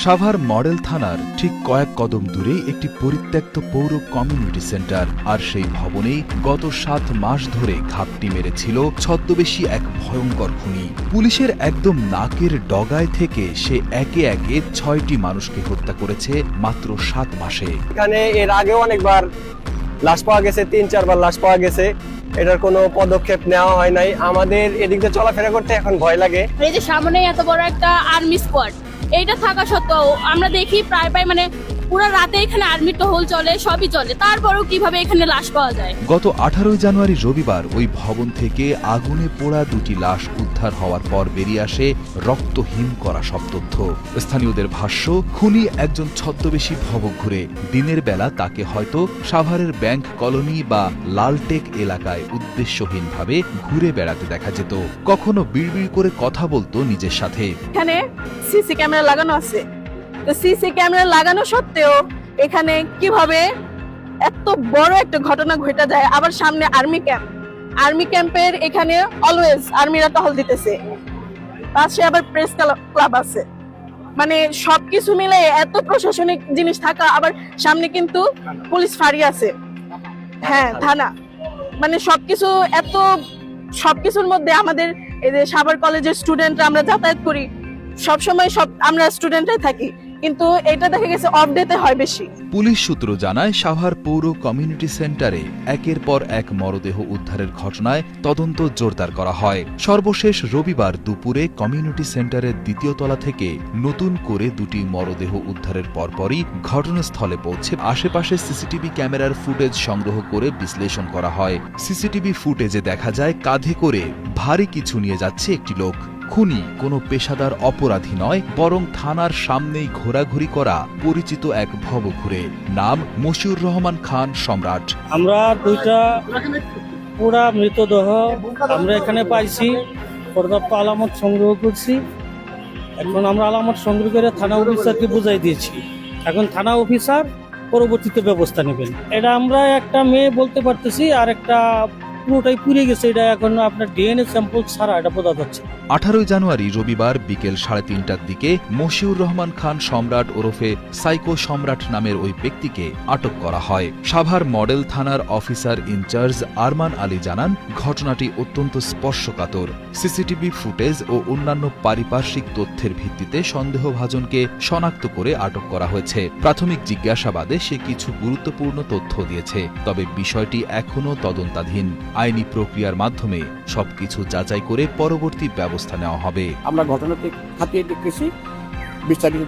Savar model থানার ঠিক কয়েক কদম দূরে একটি পরিত্যক্ত পৌর কমিউনিটি সেন্টার, আর সেই ভবনেই গত ৭ মাস ধরে ঘাপটি মেরেছিল ছদ্মবেশী এক ভয়ঙ্কর খুনি। পুলিশের একদম নাকের ডগায় থেকে সে একে একে ৬টি মানুষকে হত্যা করেছে মাত্র ৭ মাসে। এখানে এর আগেও অনেকবার লাশ পাওয়া গেছে, ৩-৪ বার লাশ পাওয়া গেছে। এটার কোনো পদক্ষেপ নেওয়া হয় নাই। আমাদের এদিক দিয়ে চলাফেরা করতে এখন ভয় লাগে। এই যে সামনে এত বড় একটা আর্মি স্কোয়াড, এইটা থাকা সত্ত্বেও আমরা দেখি প্রায় মানে পুরো রাতে এখানে আর্মি টহল চলে, সবই চলে, তারপরেও কিভাবে এখানে লাশ পাওয়া যায়। গত 18 জানুয়ারি রবিবার ওই ভবন থেকে আগুনে পোড়া 2টি লাশ উদ্ধার হওয়ার পর বেরিয়ে আসে রক্তহীন করা সব তথ্য। স্থানীয়দের ভাষ্য, খুনি একজন ছদ্মবেশী ভবঘুরে। দিনের বেলা তাকে হয়তো সাভারের ব্যাংক কলোনি বা লালটেক এলাকায় উদ্দেশ্যহীনভাবে ঘুরে বেড়াতে দেখা যেত। কখনো বিড়বিড় করে কথা বলতো নিজের সাথে। এখানে সিসি ক্যামেরা লাগানো আছে, তো সিসি ক্যামেরা লাগানো সত্ত্বেও এখানে কিভাবে এত বড় একটা ঘটনা ঘটে যায়। আবার সামনে আর্মি ক্যাম্পের এখানে অলওয়েজ আর্মিরা টহল দিতেছে, পাশে আবার প্রেস ক্লাব আছে। মানে সবকিছু মিলে এত প্রশাসনিক জিনিস থাকা, আবার সামনে কিন্তু পুলিশ ফাঁড়ি আছে, হ্যাঁ থানা, মানে সবকিছুর মধ্যে আমাদের এই যে সাভার কলেজের স্টুডেন্টরা আমরা যাতায়াত করি, সবসময় আমরা স্টুডেন্টরাই থাকি, কিন্তু এটা দেখা গেছে অফ ডেতে হয় বেশি। পুলিশ সূত্র জানায়, সাভার পৌর কমিউনিটি সেন্টারে একের পর এক মরদেহ উদ্ধারের ঘটনায় তদন্ত জোরদার করা হয়। সর্বশেষ রবিবার দুপুরে কমিউনিটি সেন্টারের 2য় তলা থেকে নতুন করে 2টি মরদেহ উদ্ধারের পরপরই ঘটনাস্থলে পৌঁছে আশেপাশে সিসিটিভি ক্যামেরার ফুটেজ সংগ্রহ করে বিশ্লেষণ করা হয়। সিসিটিভি ফুটেজে দেখা যায় কাঁধে করে ভারী কিছু নিয়ে যাচ্ছে একটি লোক। খুনি কোনো পেশাদার অপরাধী নয়, বরং থানার সামনেই ঘোরাঘুরি করা পরিচিত এক ভবঘুরে। নাম মশিউর রহমান খান সম্রাট। আমরা 2টা পুরা মৃতদেহ আমরা এখানে পাইছি, পর্যাপ্ত আলামত সংগ্রহ করছি। এখন আমরা আলামত সংগ্রহ করে থানা অফিসারকে বুঝাই দিয়েছি। এখন থানা অফিসার পরবর্তীতে ব্যবস্থা নেবেন। এটা আমরা একটা মেয়ে বলতে পারতেছি, আর একটা পুরোটাই পুড়ে গেছে। এটা এখন আপনার ডিএনএ স্যাম্পল ছাড়া এটা বোঝা যাচ্ছে। 18 জানুয়ারি রবিবার বিকেল 3:30টার দিকে মশিউর রহমান খান সম্রাট ওরফে সাইকো সম্রাট নামের ওই ব্যক্তিকে আটক করা হয়। সাভার মডেল থানার অফিসার ইনচার্জ আরমান আলী জানান, ঘটনাটি অত্যন্ত স্পর্শকাতর। সিসিটিভি ফুটেজ ও অন্যান্য পারিপার্শ্বিক তথ্যের ভিত্তিতে সন্দেহভাজনকে শনাক্ত করে আটক করা হয়েছে। প্রাথমিক জিজ্ঞাসাবাদে সে কিছু গুরুত্বপূর্ণ তথ্য দিয়েছে, তবে বিষয়টি এখনও তদন্তাধীন। আইনি প্রক্রিয়ার মাধ্যমে সবকিছু যাচাই করে পরবর্তী ব্যবস্থা নেওয়া হবে। আমরা ঘটনাটি খতিয়ে দেখতেছি, বিস্তারিত